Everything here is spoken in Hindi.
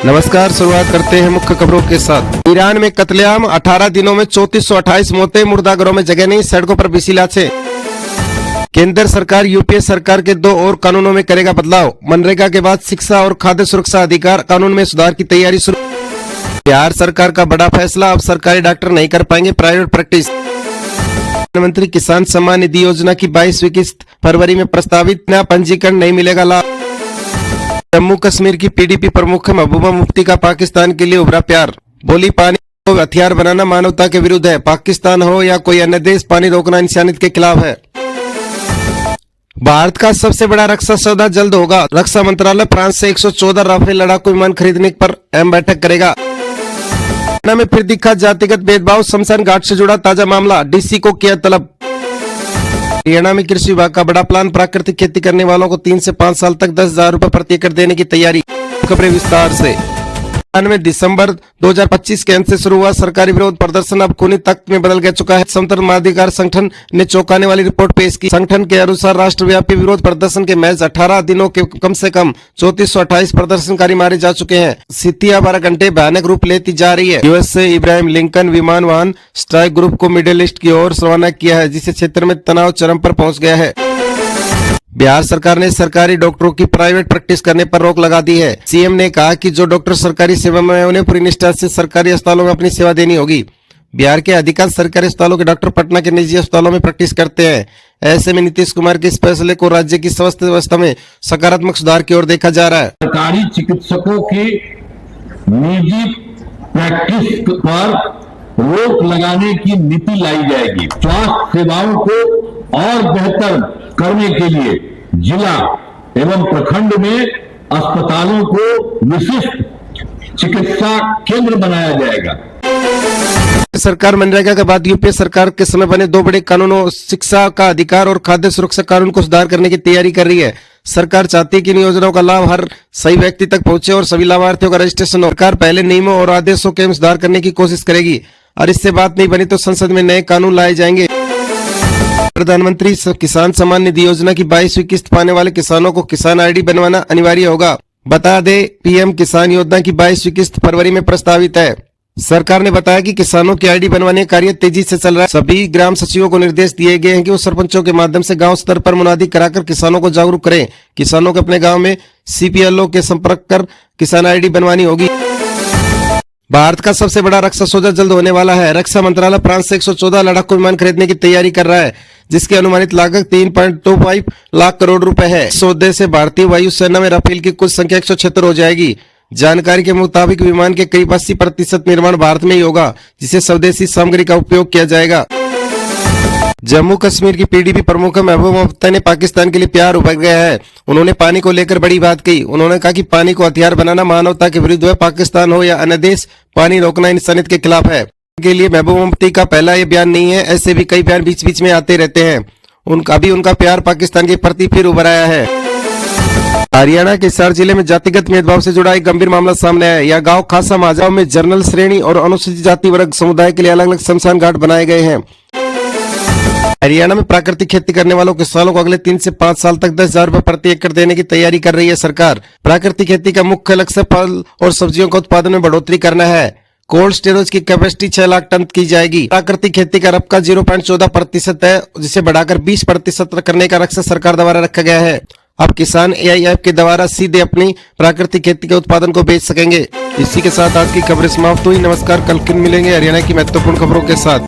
नमस्कार, शुरुआत करते हैं मुख्य खबरों के साथ। ईरान में कत्लेआम, 18 दिनों में 3428 मौतें, मुर्दाघरों में जगह नहीं, सड़कों पर बिसी लाशें। केंद्र सरकार यूपीए सरकार के 2 और कानूनों में करेगा बदलाव। मनरेगा के बाद शिक्षा और खाद्य सुरक्षा अधिकार कानून में सुधार की तैयारी शुरू। बिहार सरकार का बड़ा फैसला, अब सरकारी डॉक्टर नहीं कर पाएंगे प्राइवेट प्रैक्टिस। प्रधानमंत्री किसान सम्मान निधि योजना की 22वीं किस्त फरवरी में प्रस्तावित, नया पंजीकरण नहीं मिलेगा लाभ। जम्मू कश्मीर की पीडीपी प्रमुख महबूबा मुफ्ती का पाकिस्तान के लिए उभरा प्यार, बोली पानी को हथियार बनाना मानवता के विरुद्ध है, पाकिस्तान हो या कोई अन्य देश पानी रोकना इंसानियत के खिलाफ है। भारत का सबसे बड़ा रक्षा सौदा जल्द होगा, रक्षा मंत्रालय फ्रांस से 114 राफेल लड़ाकू विमान खरीदने पर अहम बैठक करेगा। हरियाणा में फिर दिखा जातिगत भेदभाव, शमशान घाट से जुड़ा ताजा मामला, डीसी को किया तलब। हरियाणा में कृषि विभाग का बड़ा प्लान, प्राकृतिक खेती करने वालों को 3 से 5 साल तक 10,000 रुपए प्रति एकड़ देने की तैयारी। खबरें विस्तार से। में दिसंबर 2025 के अंत से शुरू हुआ सरकारी विरोध प्रदर्शन अब खूनी तख्त में बदल चुका है। स्वतंत्र मानवाधिकार संगठन ने चौंकाने वाली रिपोर्ट पेश की। संगठन के अनुसार राष्ट्रव्यापी विरोध प्रदर्शन के महज 18 दिनों के कम से कम 3428 प्रदर्शनकारी मारे जा चुके हैं। स्थिति 12 घंटे भयानक रूप लेती जा रही है। यूएस से इब्राहिम लिंकन विमान वाहन स्ट्राइक ग्रुप को मिडिल ईस्ट की ओर रवाना किया है, जिससे क्षेत्र में तनाव चरम पर पहुंच गया है। बिहार सरकार ने सरकारी डॉक्टरों की प्राइवेट प्रैक्टिस करने पर रोक लगा दी है। सीएम ने कहा कि जो डॉक्टर सरकारी सेवा में है उन्हें पूरी निष्ठा से सरकारी अस्पतालों में अपनी सेवा देनी होगी। बिहार के अधिकांश सरकारी अस्पतालों के डॉक्टर पटना के निजी अस्पतालों में प्रैक्टिस करते हैं। ऐसे में नीतीश कुमार के इस फैसले को राज्य की स्वास्थ्य व्यवस्था में सकारात्मक सुधार की ओर देखा जा रहा है। सरकारी चिकित्सकों की निजी प्रैक्टिस पर रोक लगाने की नीति लाई जाएगी। स्वास्थ्य सेवाओं को और बेहतर करने के लिए जिला एवं प्रखंड में अस्पतालों को विशिष्ट चिकित्सा केंद्र बनाया जाएगा। सरकार मनरेगा के बाद यूपीए सरकार के समय बने 2 बड़े कानूनों, शिक्षा का अधिकार और खाद्य सुरक्षा कानून को सुधार करने की तैयारी कर रही है। सरकार चाहती है कि इन योजनाओं का लाभ हर सही व्यक्ति तक पहुंचे और सभी लाभार्थियों का रजिस्ट्रेशन हो। सरकार पहले नियमों और आदेशों के सुधार करने की कोशिश करेगी और इससे बात नहीं बनी तो संसद में नए कानून लाए जाएंगे। प्रधानमंत्री किसान सम्मान निधि योजना की 22वीं किस्त पाने वाले किसानों को किसान आईडी बनवाना अनिवार्य होगा। बता दें, पीएम किसान योजना की 22वीं किस्त फरवरी में प्रस्तावित है। सरकार ने बताया कि किसानों की आईडी बनवाने का कार्य तेजी से चल रहा है। सभी ग्राम सचिवों को निर्देश दिए गए हैं कि वो सरपंचों के माध्यम से गांव स्तर पर मुनादी कराकर किसानों को जागरूक करें। किसानों को अपने गांव में सीपीएलओ के संपर्क कर किसान आईडी बनवानी होगी। भारत का सबसे बड़ा रक्षा सौदा जल्द होने वाला है। रक्षा मंत्रालय फ्रांस से 114 लड़ाकू विमान खरीदने की तैयारी कर रहा है, जिसकी अनुमानित लागत 3.25 लाख करोड़ रुपए है। इस सौदे से भारतीय वायुसेना में राफेल की कुल संख्या 176 हो जाएगी। जानकारी के मुताबिक विमान के करीब 80% निर्माण भारत में ही होगा, जिसे स्वदेशी सामग्री का उपयोग किया जाएगा। जम्मू कश्मीर की पीडीपी प्रमुख महबूबा मुफ्ती ने पाकिस्तान के लिए प्यार उभर गया है। उन्होंने पानी को लेकर बड़ी बात कही। उन्होंने कहा कि पानी को हथियार बनाना मानवता के विरुद्ध है, पाकिस्तान हो या अन्य देश पानी रोकना इंसानियत के खिलाफ है। के लिए महबूबा मुफ्ती का पहला ये बयान नहीं है, ऐसे भी कई बयान बीच बीच में आते रहते हैं। उनका प्यार पाकिस्तान के प्रति फिर उभर आया है। हरियाणा के हिसार जिले में जातिगत भेदभाव से जुड़ा एक गंभीर मामला सामने आया है। यह गांव खासा माजाओं में जनरल श्रेणी और अनुसूचित जाति वर्ग समुदाय के लिए अलग अलग शमशान घाट बनाए गए हैं। हरियाणा में प्राकृतिक खेती करने वालों किसानों को अगले 3 से 5 साल तक 10,000 रुपए प्रति एकड़ देने की तैयारी कर रही है सरकार। प्राकृतिक खेती का मुख्य लक्ष्य फल और सब्जियों का उत्पादन में बढ़ोतरी करना है। कोल्ड स्टोरेज की कैपेसिटी 6 लाख टन की जाएगी। प्राकृतिक खेती का रफ्का 0.14% है, जिसे बढ़ाकर 20% करने का लक्ष्य सरकार द्वारा रखा गया है। अब किसान एआईएफ के द्वारा सीधे अपनी प्राकृतिक खेती के उत्पादन को बेच सकेंगे। इसी के साथ आज की खबरें समाप्त हुई। नमस्कार, कल फिर मिलेंगे हरियाणा की महत्वपूर्ण खबरों के साथ।